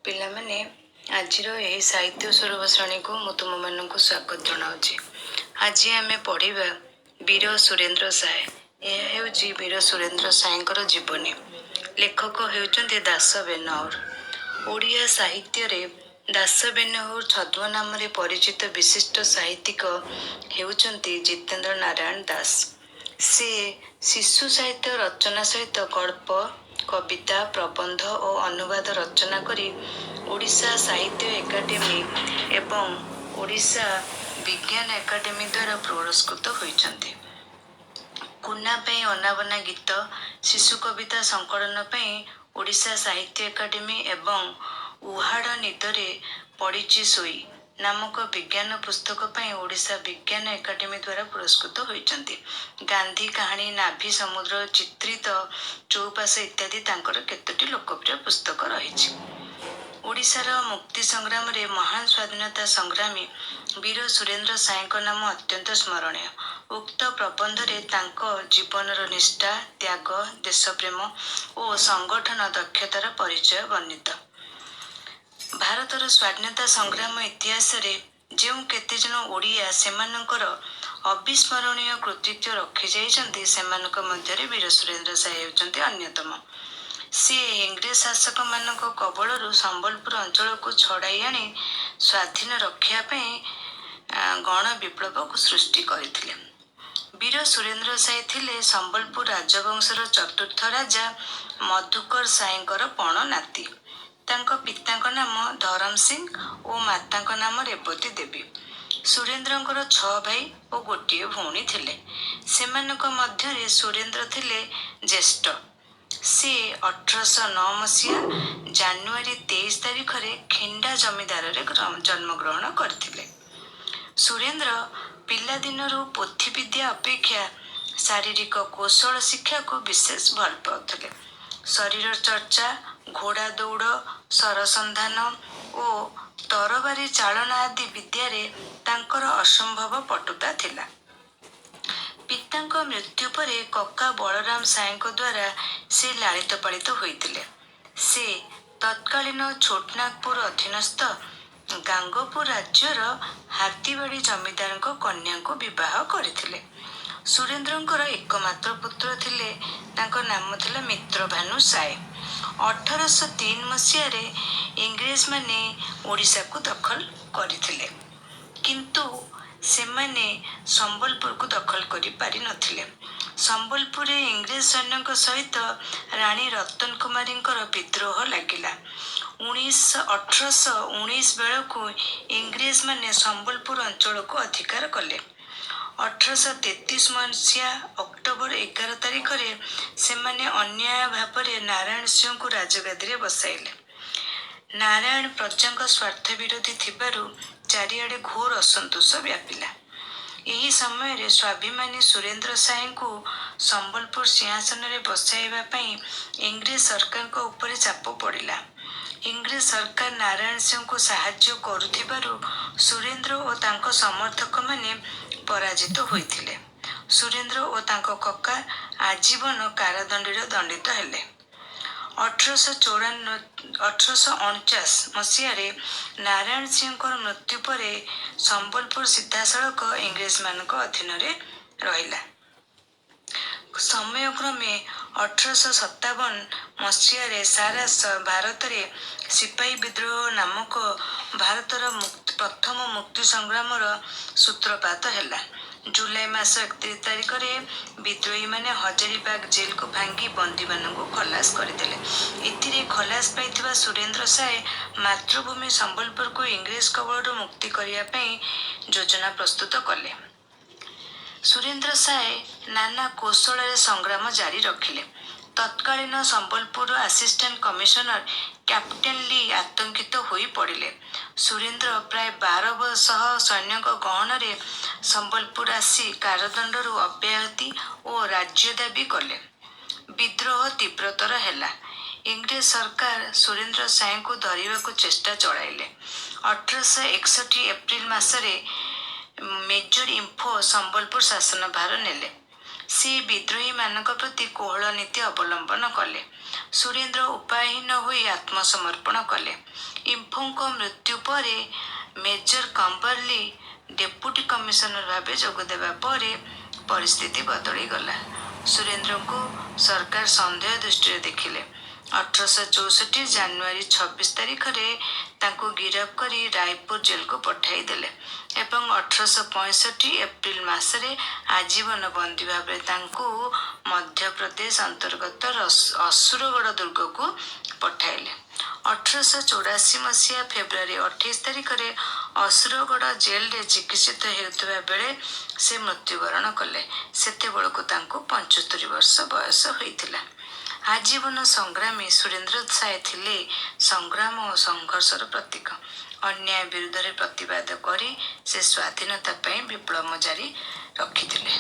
ପିଲାମାନେ ଆଜିର ଏହି ସାହିତ୍ୟ ସୌରଭ ଶ୍ରେଣୀକୁ ମୁଁ ତୁମମାନଙ୍କୁ ସ୍ୱାଗତ ଜଣାଉଛି। ଆଜି ଆମେ ପଢ଼ିବା ବୀର ସୁରେନ୍ଦ୍ର ସାଏ। ଏହା ହେଉଛି ବୀର ସୁରେନ୍ଦ୍ର ସାଏଙ୍କର ଜୀବନୀ। ଲେଖକ ହେଉଛନ୍ତି ଦାଶ ବେନହୁର। ଓଡ଼ିଆ ସାହିତ୍ୟରେ ଦାଶ ବେନହୁର ଛଦ୍ମ ନାମରେ ପରିଚିତ ବିଶିଷ୍ଟ ସାହିତ୍ୟିକ ହେଉଛନ୍ତି ଜିତେନ୍ଦ୍ର ନାରାୟଣ ଦାସ। ସେ ଶିଶୁ ସାହିତ୍ୟ ରଚନା ସହିତ ଗଳ୍ପ, କବିତା, ପ୍ରବନ୍ଧ ଓ ଅନୁବାଦ ରଚନା କରି ଓଡ଼ିଶା ସାହିତ୍ୟ ଏକାଡେମୀ ଏବଂ ଓଡ଼ିଶା ବିଜ୍ଞାନ ଏକାଡେମୀ ଦ୍ୱାରା ପୁରସ୍କୃତ ହୋଇଛନ୍ତି। କୁନା ପାଇଁ ଅନାବନା ଗୀତ, ଶିଶୁ କବିତା ସଂକଳନ ପାଇଁ ଓଡ଼ିଶା ସାହିତ୍ୟ ଏକାଡେମୀ ଏବଂ ଉହାଡ଼ ନିଦରେ ପଡ଼ିଛି ଶୋଇ ନାମକ ବିଜ୍ଞାନ ପୁସ୍ତକ ପାଇଁ ଓଡ଼ିଶା ବିଜ୍ଞାନ ଏକାଡେମୀ ଦ୍ୱାରା ପୁରସ୍କୃତ ହୋଇଛନ୍ତି। ଗାନ୍ଧୀ କାହାଣୀ, ନାଭି ସମୁଦ୍ର, ଚିତ୍ରିତ ଚୌପାଶ ଇତ୍ୟାଦି ତାଙ୍କର କେତୋଟି ଲୋକପ୍ରିୟ ପୁସ୍ତକ ରହିଛି। ଓଡ଼ିଶାର ମୁକ୍ତି ସଂଗ୍ରାମରେ ମହାନ ସ୍ୱାଧୀନତା ସଂଗ୍ରାମୀ ବୀର ସୁରେନ୍ଦ୍ର ସାଏଙ୍କ ନାମ ଅତ୍ୟନ୍ତ ସ୍ମରଣୀୟ। ଉକ୍ତ ପ୍ରବନ୍ଧରେ ତାଙ୍କ ଜୀବନର ନିଷ୍ଠା, ତ୍ୟାଗ, ଦେଶପ୍ରେମ ଓ ସଂଗଠନ ଦକ୍ଷତାର ପରିଚୟ ବର୍ଣ୍ଣିତ। ଭାରତର ସ୍ୱାଧୀନତା ସଂଗ୍ରାମ ଇତିହାସରେ ଯେଉଁ କେତେଜଣ ଓଡ଼ିଆ ସେମାନଙ୍କର ଅବିସ୍ମରଣୀୟ କୃତିତ୍ୱ ରଖିଯାଇଛନ୍ତି, ସେମାନଙ୍କ ମଧ୍ୟରେ ବୀର ସୁରେନ୍ଦ୍ର ସାଏ ହେଉଛନ୍ତି ଅନ୍ୟତମ। ସେ ଇଂରେଜ ଶାସକମାନଙ୍କ କବଳରୁ ସମ୍ବଲପୁର ଅଞ୍ଚଳକୁ ଛଡ଼ାଇ ଆଣି ସ୍ୱାଧୀନ ରକ୍ଷା ପାଇଁ ଗଣ ବିପ୍ଳବକୁ ସୃଷ୍ଟି କରିଥିଲେ। ବୀର ସୁରେନ୍ଦ୍ର ସାଏ ଥିଲେ ସମ୍ବଲପୁର ରାଜବଂଶର ଚତୁର୍ଥ ରାଜା ମଧୁକର ସାଏଙ୍କର ପଣ ନାତି। ତାଙ୍କ ପିତାଙ୍କ ନାମ ଧରମ ସିଂ ଓ ମାତାଙ୍କ ନାମ ରେବତୀ ଦେବୀ। ସୁରେନ୍ଦ୍ରଙ୍କର 6 ଭାଇ ଓ ଗୋଟିଏ ଭଉଣୀ ଥିଲେ। ସେମାନଙ୍କ ମଧ୍ୟରେ ସୁରେନ୍ଦ୍ର ଥିଲେ ଜ୍ୟେଷ୍ଠ। ସେ 1809 ମସିହା ଜାନୁଆରୀ 23 ତାରିଖରେ ଖିଣ୍ଡା ଜମିଦାରରେ ଜନ୍ମଗ୍ରହଣ କରିଥିଲେ। ସୁରେନ୍ଦ୍ର ପିଲାଦିନରୁ ପୋଥି ବିଦ୍ୟା ଅପେକ୍ଷା ଶାରୀରିକ କୌଶଳ ଶିକ୍ଷାକୁ ବିଶେଷ ଭଲ ପାଉଥିଲେ। ଶରୀର ଚର୍ଚ୍ଚା, ଘୋଡ଼ା ଦୌଡ଼, ସରସନ୍ଧାନ ଓ ତରବାରୀ ଚାଳନା ଆଦି ବିଦ୍ୟାରେ ତାଙ୍କର ଅସମ୍ଭବ ପଟୁତା ଥିଲା। ପିତାଙ୍କ ମୃତ୍ୟୁ ପରେ କକା ବଳରାମ ସାଏଙ୍କ ଦ୍ୱାରା ସେ ଲାଳିତ ପାଳିତ ହୋଇଥିଲେ। ସେ ତତ୍କାଳୀନ ଛୋଟନାଗପୁର ଅଧୀନସ୍ଥ ଗାଙ୍ଗପୁର ରାଜ୍ୟର ହାତୀବାଡ଼ି ଜମିଦାରଙ୍କ କନ୍ୟାଙ୍କୁ ବିବାହ କରିଥିଲେ। ସୁରେନ୍ଦ୍ରଙ୍କର ଏକମାତ୍ର ପୁତ୍ର ଥିଲେ। ତାଙ୍କ ନାମ ଥିଲା ମିତ୍ରଭାନୁ ସାଏ। 1803 ମସିହାରେ ଇଂରେଜମାନେ ଓଡ଼ିଶାକୁ ଦଖଲ କରିଥିଲେ, କିନ୍ତୁ ସେମାନେ ସମ୍ବଲପୁରକୁ ଦଖଲ କରିପାରି ନଥିଲେ। ସମ୍ବଲପୁରରେ ଇଂରେଜ ସୈନ୍ୟଙ୍କ ସହିତ ରାଣୀ ରତନ କୁମାରୀଙ୍କର ବିଦ୍ରୋହ ଲାଗିଲା। 1819 ବେଳକୁ ଇଂରେଜମାନେ ସମ୍ବଲପୁର ଅଞ୍ଚଳକୁ ଅଧିକାର କଲେ। 1833 ମସିହା ଅକ୍ଟୋବର 11 ତାରିଖରେ ସେମାନେ ଅନ୍ୟାୟ ଭାବରେ ନାରାୟଣ ସିଂହଙ୍କୁ ରାଜଗାଦିରେ ବସାଇଲେ। ନାରାୟଣ ପ୍ରଜାଙ୍କ ସ୍ୱାର୍ଥ ବିରୋଧୀ ଥିବାରୁ ଚାରିଆଡ଼େ ଘୋର ଅସନ୍ତୋଷ ବ୍ୟାପିଲା। ଏହି ସମୟରେ ସ୍ୱାଭିମାନୀ ସୁରେନ୍ଦ୍ର ସାଏଙ୍କୁ ସମ୍ବଲପୁର ସିଂହାସନରେ ବସାଇବା ପାଇଁ ଇଂରେଜ ସରକାରଙ୍କ ଉପରେ ଚାପ ପଡ଼ିଲା। ଇଂରେଜ ସରକାର ନାରାୟଣ ସିଂହଙ୍କୁ ସାହାଯ୍ୟ କରୁଥିବାରୁ ସୁରେନ୍ଦ୍ର ଓ ତାଙ୍କ ସମର୍ଥକମାନେ ପରାଜିତ ହୋଇଥିଲେ। ସୁରେନ୍ଦ୍ର ଓ ତାଙ୍କ କକା ଆଜୀବନ କାରାଦଣ୍ଡରେ ଦଣ୍ଡିତ ହେଲେ। 1849 ମସିହାରେ ନାରାୟଣ ସିଂହଙ୍କର ମୃତ୍ୟୁ ପରେ ସମ୍ବଲପୁର ସିଧାସଳଖ ଇଂରେଜମାନଙ୍କ ଅଧୀନରେ ରହିଲା। ସମୟକ୍ରମେ 1857 ମସିହାରେ ସାରା ଭାରତରେ ସିପାହୀ ବିଦ୍ରୋହ ନାମକ ଭାରତର ପ୍ରଥମ ମୁକ୍ତି ସଂଗ୍ରାମର ସୂତ୍ରପାତ ହେଲା। ଜୁଲାଇ ମାସ 31 ତାରିଖରେ ବିଦ୍ରୋହୀମାନେ ହଜାରୀବାଗ ଜେଲକୁ ଭାଙ୍ଗି ବନ୍ଦୀମାନଙ୍କୁ ଖଲାସ କରିଦେଲେ। ଏଥିରେ ଖଲାସ ପାଇଥିବା ସୁରେନ୍ଦ୍ର ସାଏ ମାତୃଭୂମି ସମ୍ବଲପୁରକୁ ଇଂରେଜ କବଳରୁ ମୁକ୍ତି କରିବା ପାଇଁ ଯୋଜନା ପ୍ରସ୍ତୁତ କଲେ। ସୁରେନ୍ଦ୍ର ସାଏ ନାନା କୌଶଳରେ ସଂଗ୍ରାମ ଜାରି ରଖିଲେ। ତତ୍କାଳୀନ ସମ୍ବଲପୁର ଆସିଷ୍ଟାଣ୍ଟ କମିଶନର କ୍ୟାପ୍ଟେନ ଲି ଆତଙ୍କିତ ହୋଇ ପଡ଼ିଲେ। ସୁରେନ୍ଦ୍ର ପ୍ରାୟ 1200 ସୈନ୍ୟଙ୍କ ଗହଣରେ ସମ୍ବଲପୁର ଆସି କାରାଦଣ୍ଡରୁ ଅବ୍ୟାହତି ଓ ରାଜ୍ୟ ଦାବି କଲେ। ବିଦ୍ରୋହ ତୀବ୍ରତର ହେଲା। ଇଂରେଜ ସରକାର ସୁରେନ୍ଦ୍ର ସାଏଙ୍କୁ ଧରିବାକୁ ଚେଷ୍ଟା ଚଳାଇଲେ। 1861 ଏପ୍ରିଲ ମାସରେ ମେଜର ଇମ୍ଫୋ ସମ୍ବଲପୁର ଶାସନଭାର ନେଲେ। ସେ ବିଦ୍ରୋହୀମାନଙ୍କ ପ୍ରତି କୋହଳ ନୀତି ଅବଲମ୍ବନ କଲେ। ସୁରେନ୍ଦ୍ର ଉପାୟହୀନ ହୋଇ ଆତ୍ମସମର୍ପଣ କଲେ। ଇମ୍ଫୋଙ୍କ ମୃତ୍ୟୁ ପରେ ମେଜର କମ୍ବରଲି ଡେପୁଟି କମିଶନର ଭାବେ ଯୋଗଦେବା ପରେ ପରିସ୍ଥିତି ବଦଳିଗଲା। ସୁରେନ୍ଦ୍ରଙ୍କୁ ସରକାର ସନ୍ଦେହ ଦୃଷ୍ଟିରେ ଦେଖିଲେ। 1864 ଜାନୁଆରୀ 26 ତାରିଖରେ ତାଙ୍କୁ ଗିରଫ କରି ରାୟପୁର ଜେଲକୁ ପଠାଇଦେଲେ ଏବଂ 1865 ଏପ୍ରିଲ ମାସରେ ଆଜୀବନ ବନ୍ଦୀ ଭାବରେ ତାଙ୍କୁ ମଧ୍ୟପ୍ରଦେଶ ଅନ୍ତର୍ଗତ ଅସୁରଗଡ଼ ଦୁର୍ଗକୁ ପଠାଇଲେ। 1884 ମସିହା ଫେବୃଆରୀ 28 ତାରିଖରେ ଅସୁରଗଡ଼ ଜେଲରେ ଚିକିତ୍ସିତ ହେଉଥିବା ବେଳେ ସେ ମୃତ୍ୟୁବରଣ କଲେ। ସେତେବେଳକୁ ତାଙ୍କୁ 75 ବର୍ଷ ବୟସ ହୋଇଥିଲା। ଆଜୀବନ ସଂଗ୍ରାମୀ ସୁରେନ୍ଦ୍ର ସାଏ ଥିଲେ ସଂଗ୍ରାମ ଓ ସଂଘର୍ଷର ପ୍ରତୀକ। ଅନ୍ୟାୟ ବିରୁଦ୍ଧରେ ପ୍ରତିବାଦ କରି ସେ ସ୍ୱାଧୀନତା ପାଇଁ ବିପ୍ଳବ ଜାରି ରଖିଥିଲେ।